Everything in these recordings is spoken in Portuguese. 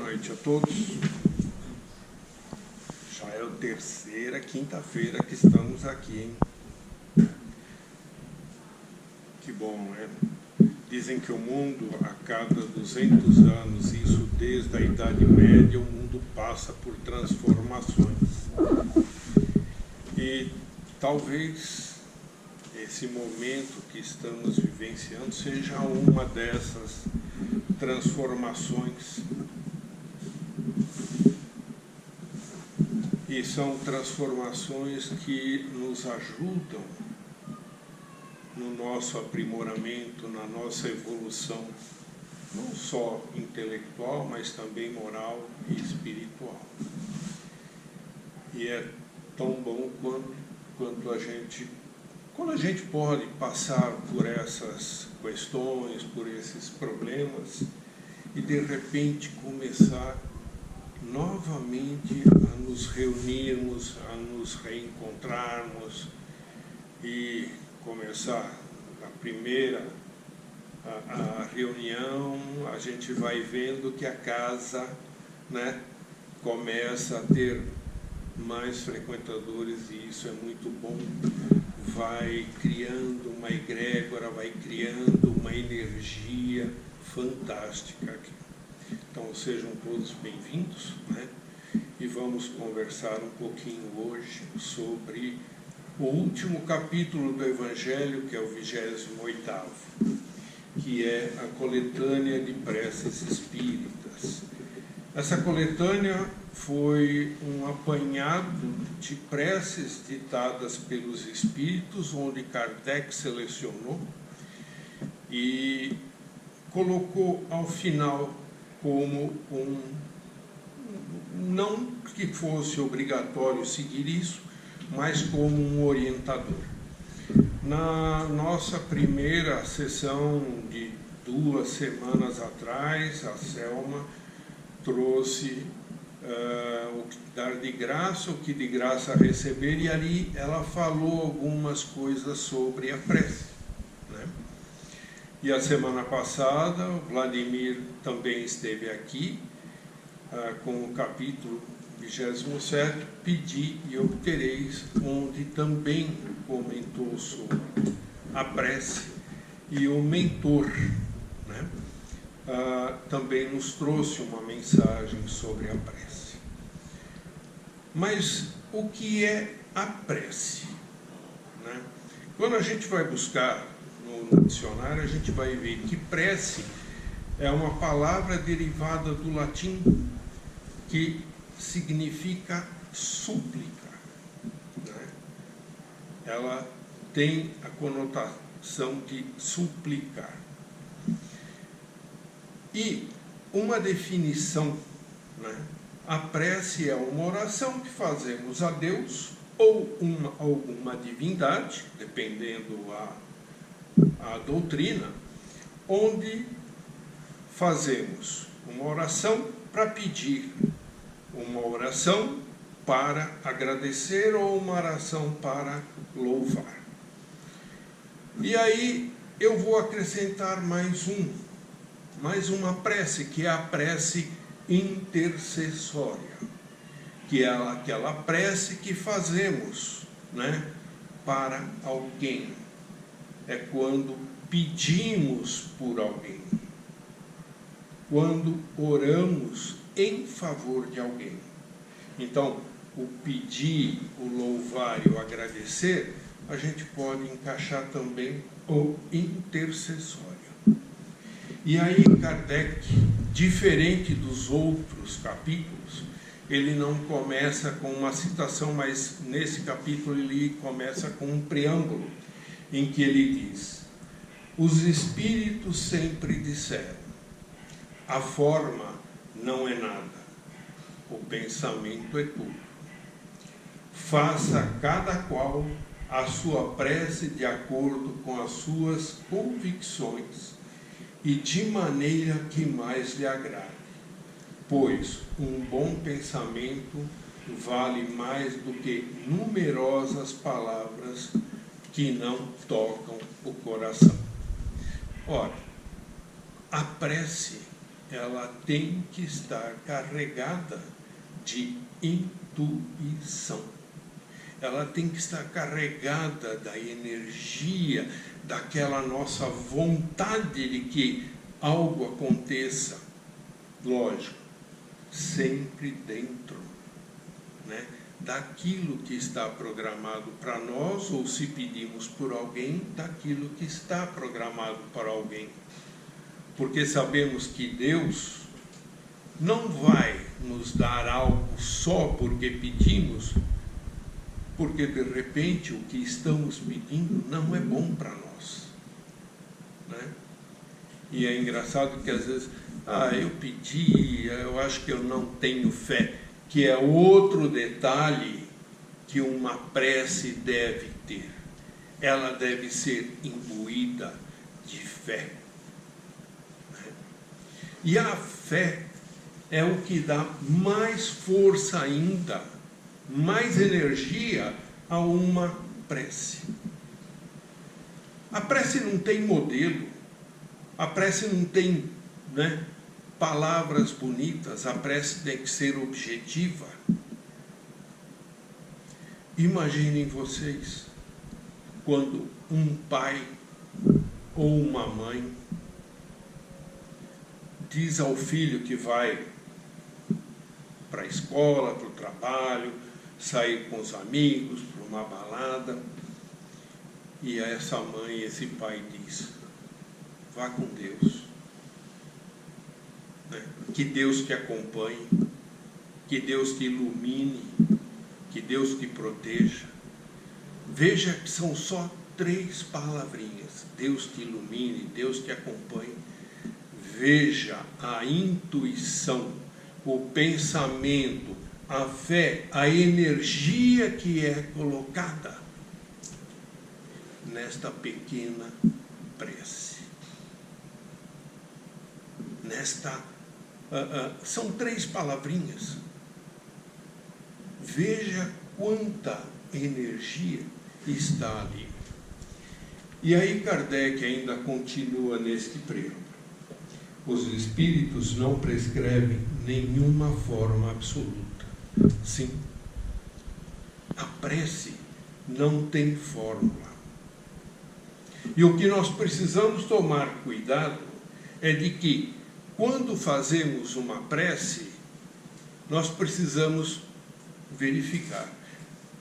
noite a todos. Já é a terceira quinta-feira que estamos aqui, hein? Que bom, né? Dizem que o mundo, a cada 200 anos, isso desde a Idade Média, o mundo passa por transformações. E talvez esse momento que estamos vivenciando seja uma dessas transformações. E são transformações que nos ajudam no nosso aprimoramento, na nossa evolução, não só intelectual, mas também moral e espiritual. E é tão bom quando a gente pode passar por essas questões, por esses problemas, e de repente começar novamente a nos reunirmos, a nos reencontrarmos e começar a primeira a reunião, a gente vai vendo que a casa, né, começa a ter mais frequentadores, e isso é muito bom. Vai criando uma egrégora, vai criando uma energia fantástica aqui. Então sejam todos bem-vindos, né? E vamos conversar um pouquinho hoje sobre o último capítulo do Evangelho, que é o 28º, que é a coletânea de preces espíritas. Essa coletânea foi um apanhado de preces ditadas pelos espíritos, onde Kardec selecionou e colocou ao final como não que fosse obrigatório seguir isso, mas como um orientador. Na nossa primeira sessão de 2 semanas atrás, a Selma trouxe o dar de graça, o que de graça receber, e ali ela falou algumas coisas sobre a prece, né? E a semana passada, o Vladimir também esteve aqui, com o capítulo 27, Pedi e obtereis, onde também comentou sobre a prece, e o mentor, né, também nos trouxe uma mensagem sobre a prece. Mas o que é a prece, né? Quando a gente vai buscar no dicionário, a gente vai ver que prece é uma palavra derivada do latim que significa súplica, né? Ela tem a conotação de suplicar. E uma definição, né? A prece é uma oração que fazemos a Deus ou alguma divindade, dependendo a doutrina, onde fazemos uma oração para pedir, uma oração para agradecer ou uma oração para louvar. E aí eu vou acrescentar mais uma prece, que é a prece intercessória, que é aquela prece que fazemos, né, para alguém. É quando pedimos por alguém, quando oramos em favor de alguém. Então, o pedir, o louvar e o agradecer, a gente pode encaixar também o intercessório. E aí Kardec, diferente dos outros capítulos, ele não começa com uma citação, mas nesse capítulo ele começa com um preâmbulo, em que ele diz: os espíritos sempre disseram, a forma não é nada, o pensamento é tudo. Faça cada qual a sua prece de acordo com as suas convicções e de maneira que mais lhe agrade, pois um bom pensamento vale mais do que numerosas palavras que não tocam o coração. Ora, a prece ela tem que estar carregada de intuição. Ela tem que estar carregada da energia, daquela nossa vontade de que algo aconteça. Lógico, sempre dentro, né, daquilo que está programado para nós, ou se pedimos por alguém, daquilo que está programado para alguém. Porque sabemos que Deus não vai nos dar algo só porque pedimos, porque de repente o que estamos pedindo não é bom para nós, né? E é engraçado que às vezes, eu pedi, eu acho que eu não tenho fé, que é outro detalhe que uma prece deve ter. Ela deve ser imbuída de fé. E a fé é o que dá mais força ainda, mais energia a uma prece. A prece não tem modelo, a prece não tem, né, palavras bonitas, a prece tem que ser objetiva. Imaginem vocês, quando um pai ou uma mãe diz ao filho que vai para a escola, para o trabalho, sair com os amigos, para uma balada, e a essa mãe, esse pai diz: vá com Deus, né? Que Deus te acompanhe, que Deus te ilumine, que Deus te proteja. Veja que são só 3 palavrinhas: Deus te ilumine, Deus te acompanhe. Veja a intuição, o pensamento, a fé, a energia que é colocada nesta pequena prece. São 3 palavrinhas. Veja quanta energia está ali. E aí Kardec ainda continua neste preâmbulo: os espíritos não prescrevem nenhuma forma absoluta. Sim, a prece não tem fórmula. E o que nós precisamos tomar cuidado é de que, quando fazemos uma prece, nós precisamos verificar.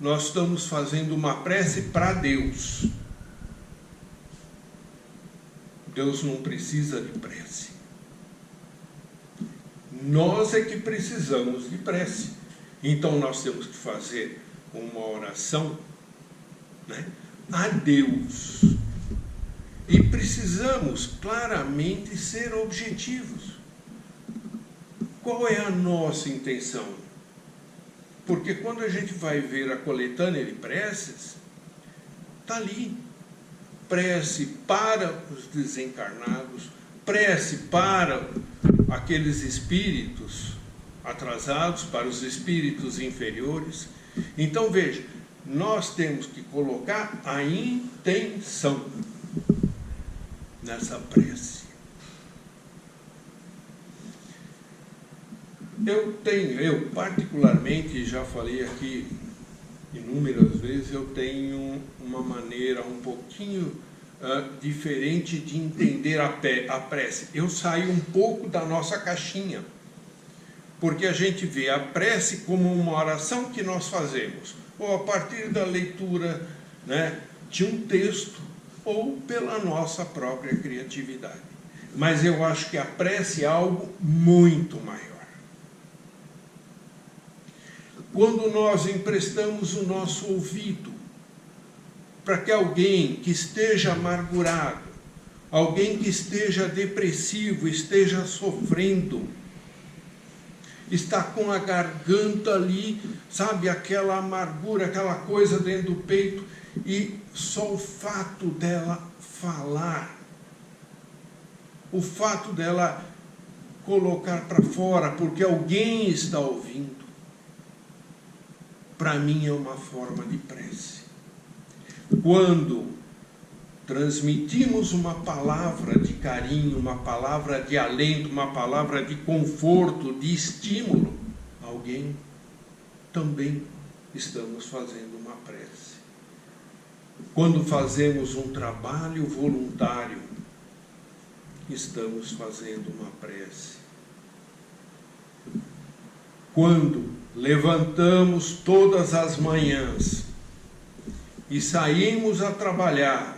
Nós estamos fazendo uma prece para Deus. Deus não precisa de prece. Nós é que precisamos de prece. Então nós temos que fazer uma oração, né, a Deus. E precisamos claramente ser objetivos. Qual é a nossa intenção? Porque quando a gente vai ver a coletânea de preces, está ali: prece para os desencarnados, prece para aqueles espíritos atrasados, para os espíritos inferiores. Então veja, nós temos que colocar a intenção nessa prece. Eu particularmente, já falei aqui inúmeras vezes, eu tenho uma maneira um pouquinho diferente de entender a prece. Eu saio um pouco da nossa caixinha, porque a gente vê a prece como uma oração que nós fazemos, ou a partir da leitura, né, de um texto, ou pela nossa própria criatividade. Mas eu acho que a prece é algo muito maior. Quando nós emprestamos o nosso ouvido para que alguém que esteja amargurado, alguém que esteja depressivo, esteja sofrendo, está com a garganta ali, sabe, aquela amargura, aquela coisa dentro do peito, e só o fato dela falar, o fato dela colocar para fora, porque alguém está ouvindo, para mim é uma forma de prece. Quando transmitimos uma palavra de carinho, uma palavra de alento, uma palavra de conforto, de estímulo a alguém, também estamos fazendo uma prece. Quando fazemos um trabalho voluntário, estamos fazendo uma prece. Quando levantamos todas as manhãs e saímos a trabalhar,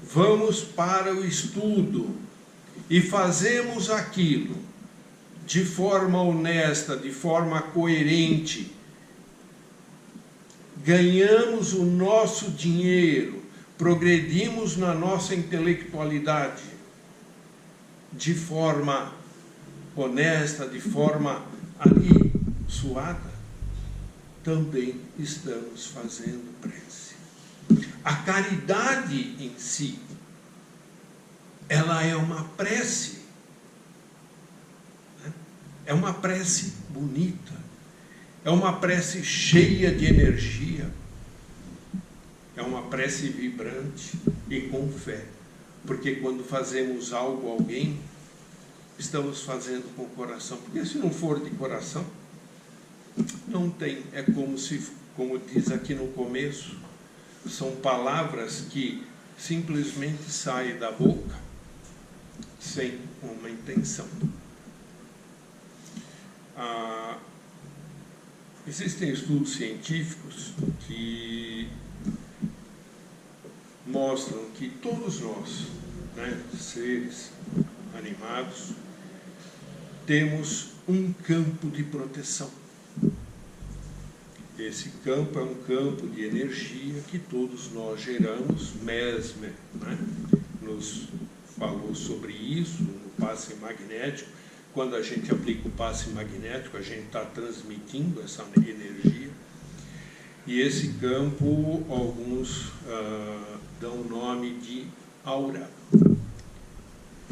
vamos para o estudo e fazemos aquilo de forma honesta, de forma coerente, ganhamos o nosso dinheiro, progredimos na nossa intelectualidade de forma honesta, de forma ali suada, também estamos fazendo prece. A caridade em si, ela é uma prece, né? É uma prece bonita, é uma prece cheia de energia, é uma prece vibrante e com fé, porque quando fazemos algo a alguém, estamos fazendo com o coração, porque se não for de coração, não tem, é como diz aqui no começo, são palavras que simplesmente saem da boca sem uma intenção. Existem estudos científicos que mostram que todos nós, né, seres animados, temos um campo de proteção. Esse campo é um campo de energia que todos nós geramos. Mesmer, né, nos falou sobre isso no passe magnético. Quando a gente aplica o passe magnético, a gente está transmitindo essa energia. E esse campo, alguns dão o nome de aura,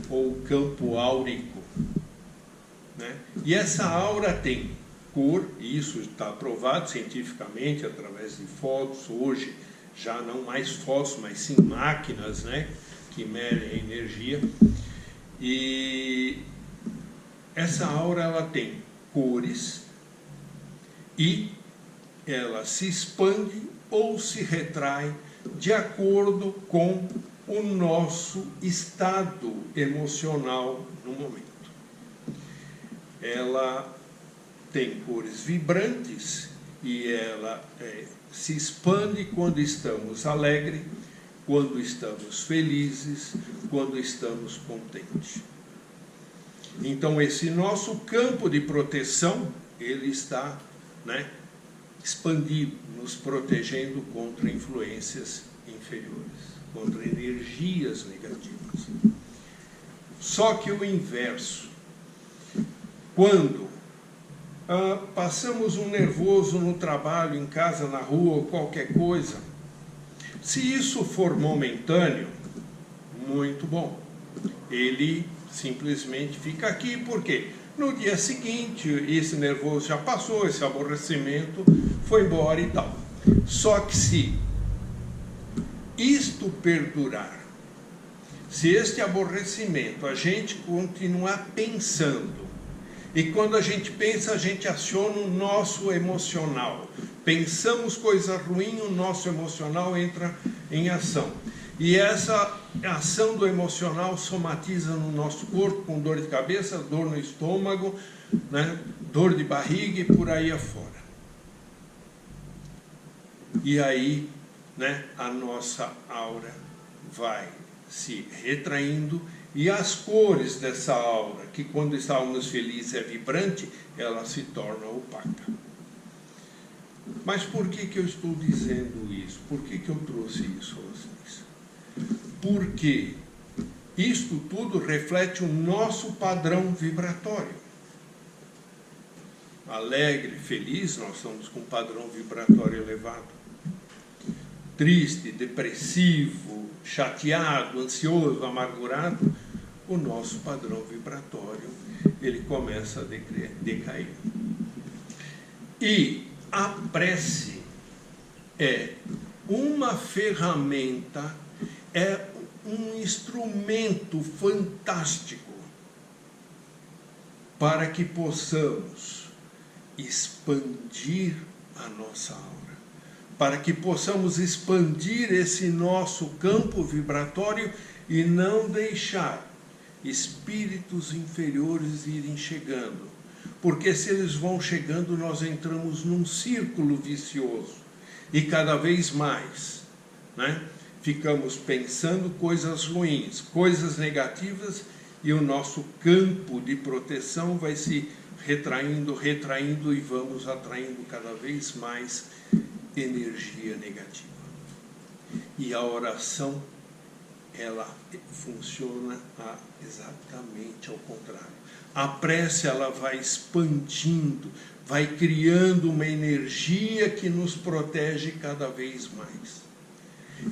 ou campo áurico, né? E essa aura tem cor, e isso está provado cientificamente através de fotos, hoje já não mais fotos, mas sim máquinas, né, que medem a energia. E essa aura, ela tem cores e ela se expande ou se retrai de acordo com o nosso estado emocional no momento. Ela tem cores vibrantes e ela se expande quando estamos alegres, quando estamos felizes, quando estamos contentes. Então, esse nosso campo de proteção, ele está, né, expandido, nos protegendo contra influências inferiores, contra energias negativas. Só que o inverso, quando passamos um nervoso no trabalho, em casa, na rua, ou qualquer coisa, se isso for momentâneo, muito bom. Ele simplesmente fica aqui, porque no dia seguinte esse nervoso já passou, esse aborrecimento foi embora e tal. Só que se isto perdurar, se este aborrecimento a gente continuar pensando, e quando a gente pensa, a gente aciona o nosso emocional. Pensamos coisa ruim, o nosso emocional entra em ação. E essa ação do emocional somatiza no nosso corpo, com dor de cabeça, dor no estômago, né, dor de barriga e por aí afora. E aí, né, a nossa aura vai se retraindo, e as cores dessa aura, que quando estávamos felizes é vibrante, ela se torna opaca. Mas por que eu estou dizendo isso? Por que eu trouxe isso a vocês? Porque isto tudo reflete o nosso padrão vibratório. Alegre, feliz, nós estamos com um padrão vibratório elevado. Triste, depressivo, chateado, ansioso, amargurado, o nosso padrão vibratório, ele começa a decair. E a prece é uma ferramenta, é um instrumento fantástico para que possamos expandir a nossa aura, para que possamos expandir esse nosso campo vibratório e não deixar espíritos inferiores irem chegando. Porque se eles vão chegando, nós entramos num círculo vicioso. E cada vez mais, né, ficamos pensando coisas ruins, coisas negativas, e o nosso campo de proteção vai se retraindo, e vamos atraindo cada vez mais energia negativa. E a oração, ela funciona exatamente ao contrário. A prece, ela vai expandindo, vai criando uma energia que nos protege cada vez mais.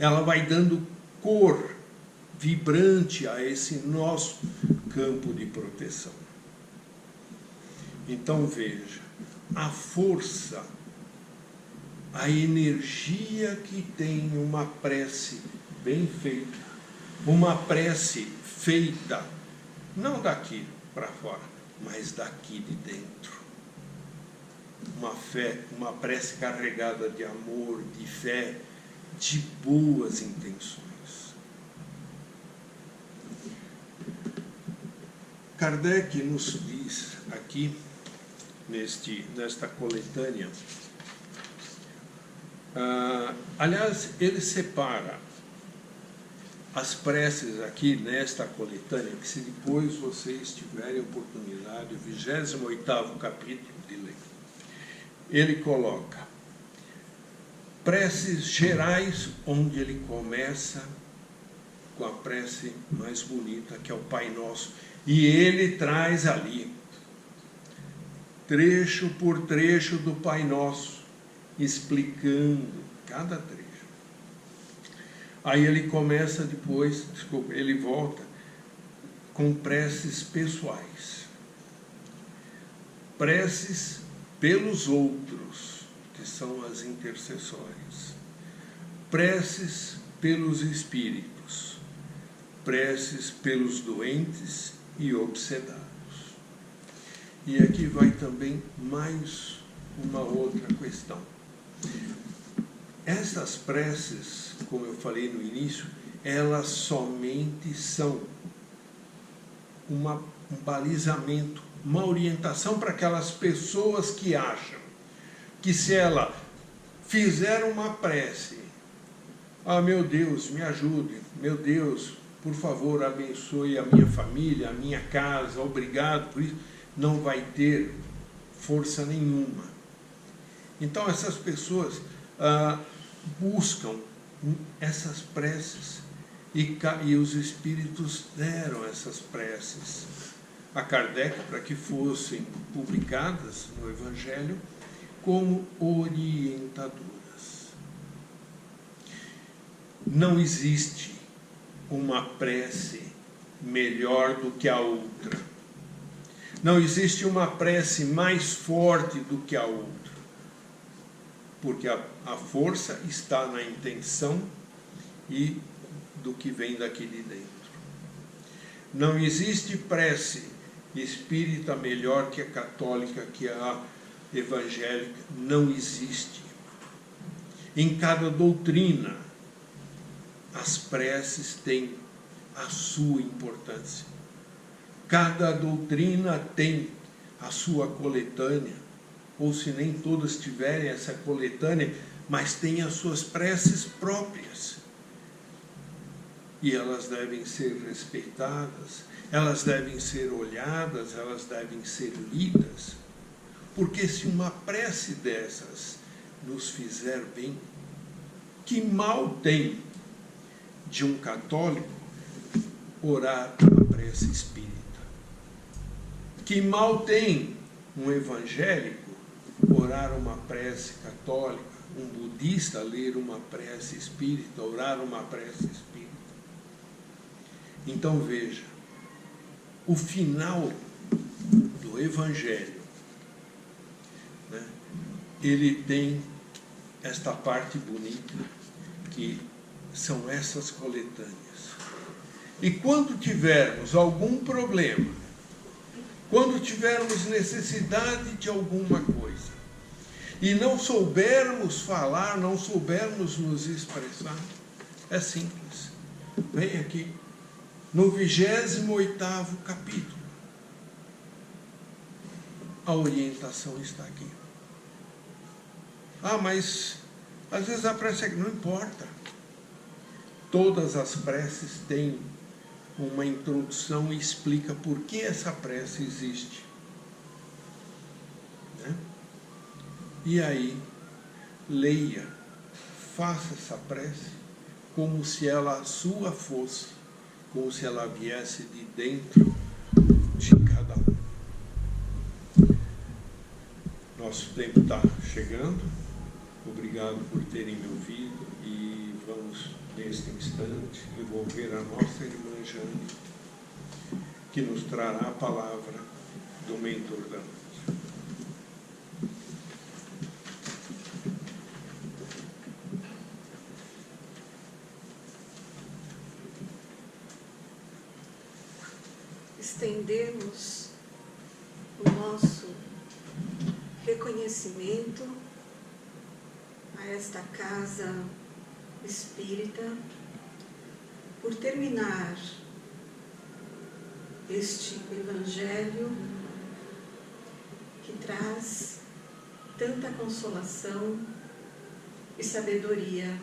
Ela vai dando cor vibrante a esse nosso campo de proteção. Então veja, a força, a energia que tem uma prece bem feita, uma prece feita, não daqui para fora, mas daqui de dentro. Uma prece carregada de amor, de fé, de boas intenções. Kardec nos diz aqui, nesta coletânea, aliás, ele separa as preces aqui nesta coletânea, que se depois vocês tiverem oportunidade, o 28º capítulo de ler, ele coloca preces gerais, onde ele começa com a prece mais bonita, que é o Pai Nosso, e ele traz ali, trecho por trecho do Pai Nosso, explicando cada trecho. Aí ele começa depois, ele volta com preces pessoais. Preces pelos outros, que são as intercessórias. Preces pelos espíritos. Preces pelos doentes e obsedados. E aqui vai também mais uma outra questão. Essas preces, como eu falei no início, elas somente são um balizamento, uma orientação para aquelas pessoas que acham que se ela fizer uma prece, meu Deus, me ajude, meu Deus, por favor, abençoe a minha família, a minha casa, obrigado por isso, não vai ter força nenhuma. Então essas pessoas buscam essas preces e os espíritos deram essas preces a Kardec para que fossem publicadas no Evangelho como orientadoras. Não existe uma prece melhor do que a outra. Não existe uma prece mais forte do que a outra. Porque a força está na intenção e do que vem daqui de dentro. Não existe prece espírita melhor que a católica, que a evangélica. Não existe. Em cada doutrina, as preces têm a sua importância. Cada doutrina tem a sua coletânea, ou se nem todas tiverem essa coletânea, mas têm as suas preces próprias. E elas devem ser respeitadas, elas devem ser olhadas, elas devem ser lidas. Porque se uma prece dessas nos fizer bem, que mal tem de um católico orar a prece espírita? Que mal tem um evangélico orar uma prece católica, um budista ler uma prece espírita, orar uma prece espírita? Então veja, o final do Evangelho, né, ele tem esta parte bonita, que são essas coletâneas. E quando tivermos algum problema, quando tivermos necessidade de alguma coisa, e não soubermos falar, não soubermos nos expressar, é simples. Vem aqui, no 28º capítulo. A orientação está aqui. Ah, mas às vezes a prece é que não importa. Todas as preces têm uma introdução e explica por que essa prece existe. Né? E aí, leia, faça essa prece como se ela sua fosse, como se ela viesse de dentro de cada um. Nosso tempo está chegando. Obrigado por terem me ouvido e vamos, neste instante, envolver a nossa irmã Jane, que nos trará a palavra do mentor da noite. Estendemos o nosso reconhecimento a esta casa espírita por terminar este Evangelho que traz tanta consolação e sabedoria.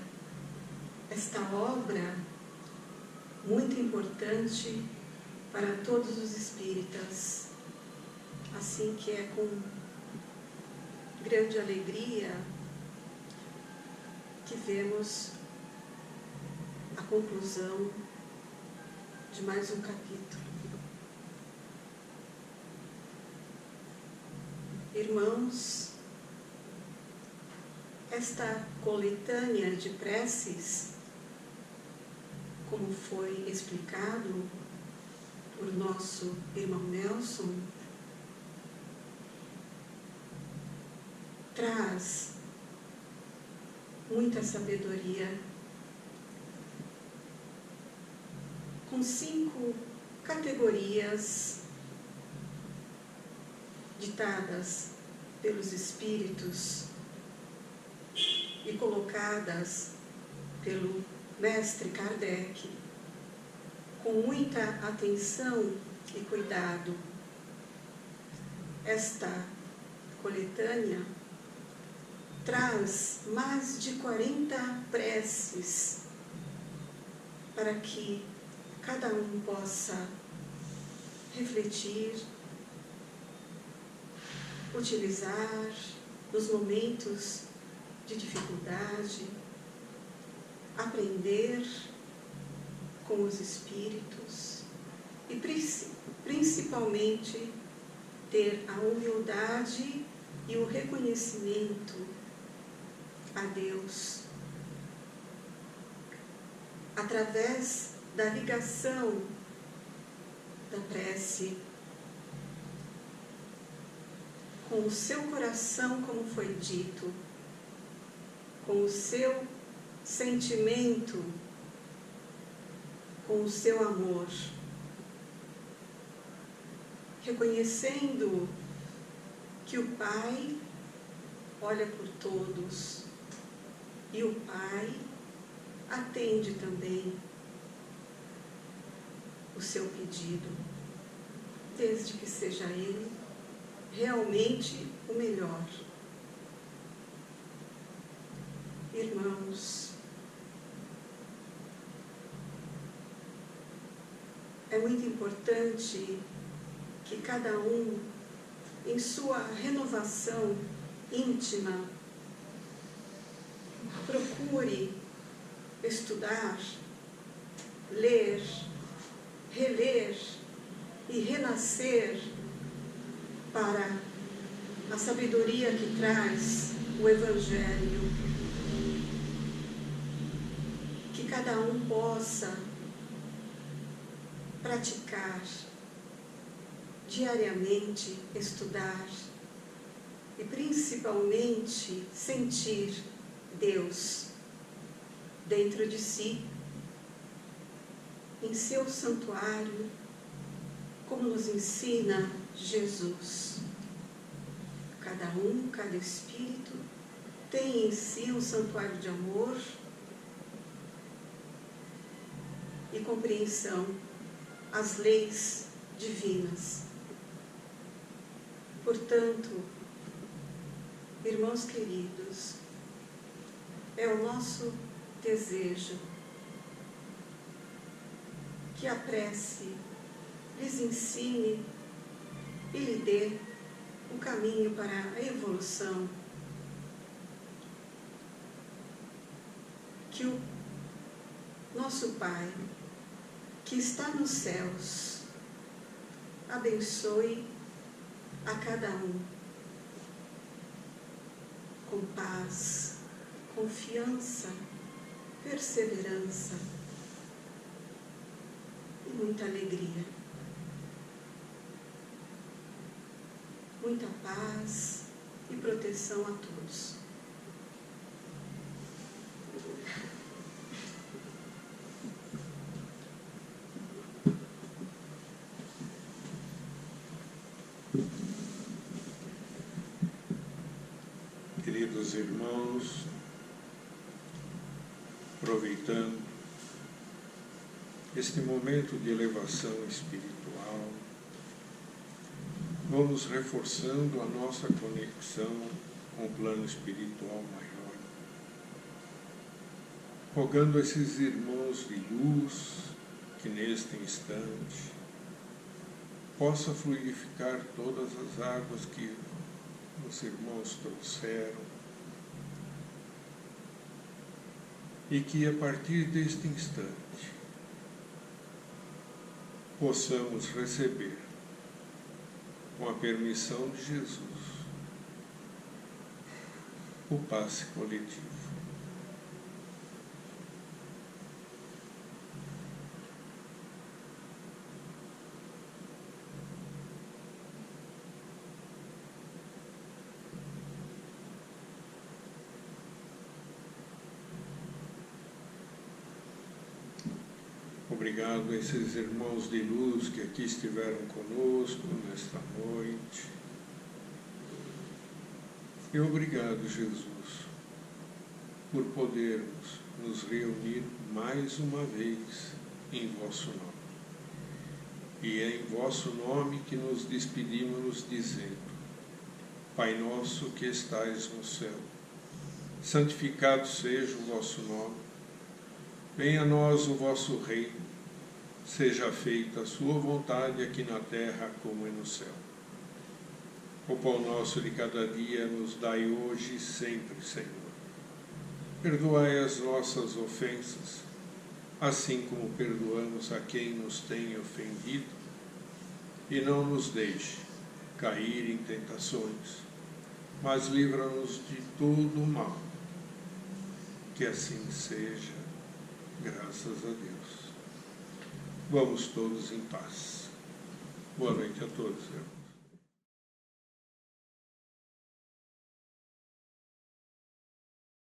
Esta obra muito importante para todos os espíritas. Assim que é com grande alegria que vemos a conclusão de mais um capítulo. Irmãos, esta coletânea de preces, como foi explicado por nosso irmão Nelson, traz muita sabedoria, com 5 categorias ditadas pelos Espíritos e colocadas pelo mestre Kardec, com muita atenção e cuidado. Esta coletânea traz mais de 40 preces para que cada um possa refletir, utilizar nos momentos de dificuldade, aprender com os espíritos e principalmente ter a humildade e o reconhecimento a Deus através da ligação da prece com o seu coração, como foi dito, com o seu sentimento, com o seu amor, reconhecendo que o Pai olha por todos e o Pai atende também o seu pedido, desde que seja ele realmente o melhor. Irmãos, é muito importante que cada um, em sua renovação íntima, procure estudar, ler, reler e renascer para a sabedoria que traz o Evangelho. Que cada um possa praticar diariamente, estudar e principalmente sentir Deus dentro de si, em seu santuário, como nos ensina Jesus. Cada espírito tem em si um santuário de amor e compreensão às leis divinas. Portanto, irmãos queridos, é o nosso desejo que a prece lhes ensine e lhe dê o caminho para a evolução, que o nosso Pai, que está nos céus, abençoe a cada um com paz, confiança, perseverança e muita alegria. Muita paz e proteção a todos. Queridos irmãos, aproveitando este momento de elevação espiritual, vamos reforçando a nossa conexão com o plano espiritual maior, rogando a esses irmãos de luz que neste instante possa fluidificar todas as águas que os irmãos trouxeram e que a partir deste instante possamos receber, com a permissão de Jesus, o passe coletivo. Obrigado a esses irmãos de luz que aqui estiveram conosco nesta noite. E obrigado, Jesus, por podermos nos reunir mais uma vez em vosso nome. E é em vosso nome que nos despedimos dizendo: Pai nosso que estais no céu, santificado seja o vosso nome. Venha a nós o vosso reino. Seja feita a sua vontade aqui na terra como é no céu. O pão nosso de cada dia nos dai hoje e sempre, Senhor. Perdoai as nossas ofensas, assim como perdoamos a quem nos tem ofendido, e não nos deixe cair em tentações, mas livra-nos de todo o mal. Que assim seja, graças a Deus. Vamos todos em paz. Boa noite a todos, irmãos.